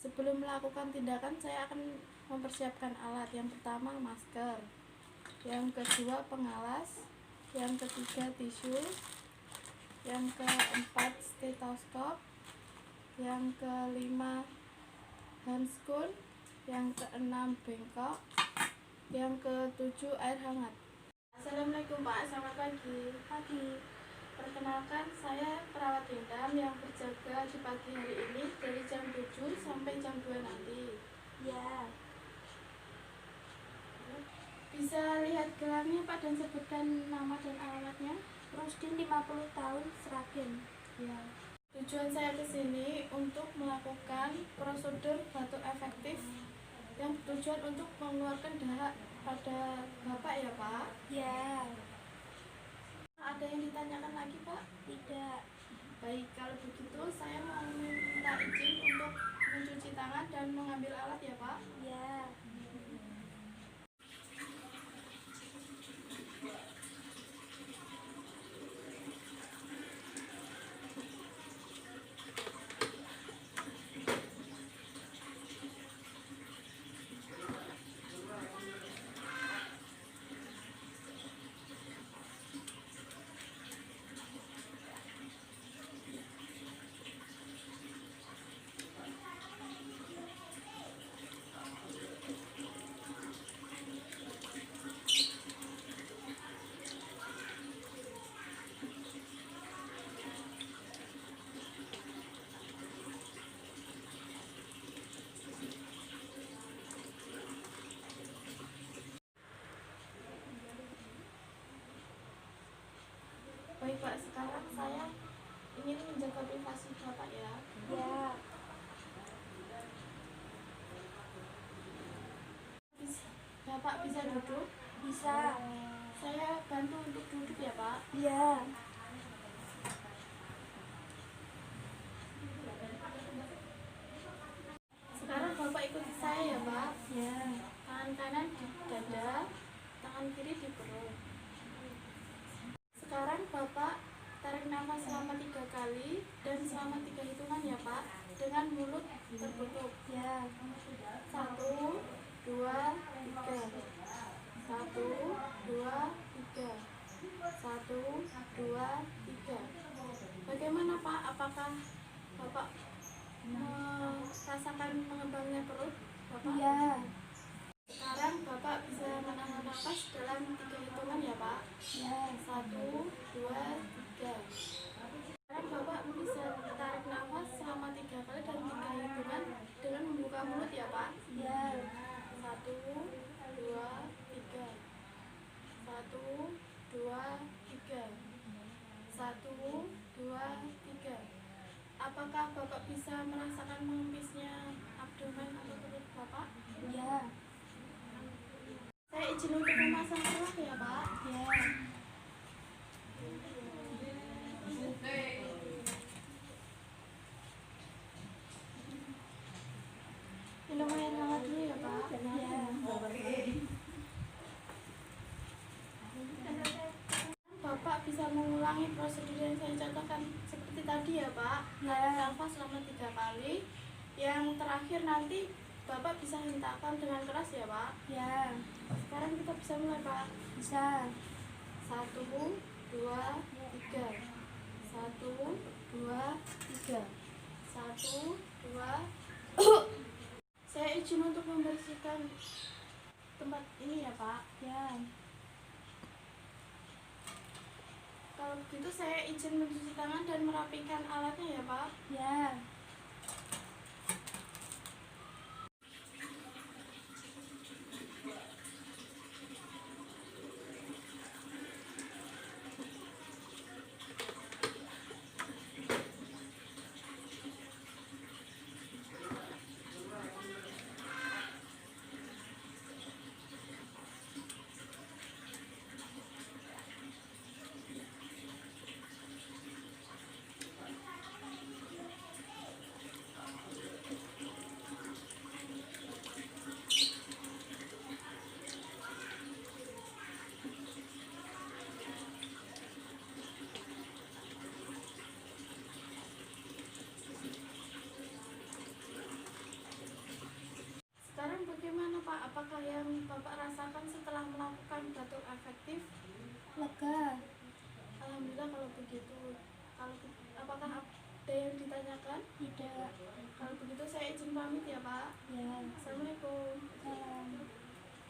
Sebelum melakukan tindakan, saya akan mempersiapkan alat. Yang pertama masker, yang kedua pengalas, yang ketiga tisu, yang keempat stetoskop, yang kelima handscoon, yang keenam bengkok, yang ketujuh air hangat. Assalamualaikum Pak, selamat pagi. Pagi. Perkenalkan, saya perawat Dendam yang berjaga di pagi hari ini dari jam 7 sampai jam 2 nanti. Ya. Bisa lihat gelarnya Pak dan sebutkan nama dan alamatnya. Rusdin 50 tahun, Sragen. Ya. Tujuan saya ke sini untuk melakukan prosedur batuk efektif yang bertujuan untuk mengeluarkan dahak pada Bapak ya Pak. Ya. Ada yang ditanyakan lagi Pak? Tidak. Baik, kalau begitu saya mau minta izin untuk mencuci tangan dan mengambil alat ya Pak. Ya. Baik Pak, sekarang saya ingin menjaga privasi Bapak ya. Ya. Bapak bisa duduk? Bisa. Saya bantu untuk duduk ya Pak. Ya. Sekarang Bapak ikuti saya ya Pak. Ya. Tangan kanan di dada, tangan kiri di perut. Sekarang Bapak tarik nafas selama 3 kali dan selama 3 hitungan ya Pak, dengan mulut tertutup. Ya. 1, 2, 3. 1, 2, 3. 1, 2, 3. Bagaimana Pak? Apakah Bapak merasakan mengembangnya perut Bapak? Ya. Sekarang Bapak bisa menahan nafas dalam 3 hitungan ya Pak. Ya. 1, 2, 3. Sekarang Bapak bisa tarik nafas selama 3 kali dan 3 hitungan dengan membuka mulut ya Pak. Ya. 1, 2, 3. 1, 2, 3. 1, 2, 3. Apakah Bapak bisa merasakan mengempisnya abdomen atau perut Bapak? Ya. Saya izin untuk memasang alat ya Pak. Ya. Minum air hangat dulu ya Pak. Ya. Bapak bisa mengulangi prosedur yang saya contohkan seperti tadi ya Pak. Tarik nafas selama 3 kali. Yang terakhir nanti Bapak bisa hentakkan dengan keras ya Pak. Ya. Sekarang kita bisa mulai Pak. Bisa. 1, 2, 3. 1, 2, 3. 1, 2. Saya izin untuk membersihkan tempat ini ya Pak. Ya. Kalau begitu saya izin mencuci tangan dan merapikan alatnya ya Pak. Ya. apakah yang Bapak rasakan setelah melakukan batuk efektif? Lega. Alhamdulillah kalau begitu. Kalau apakah ada yang ditanyakan? Tidak. Kalau begitu saya izin pamit ya Pak. Ya. Assalamualaikum. Salam.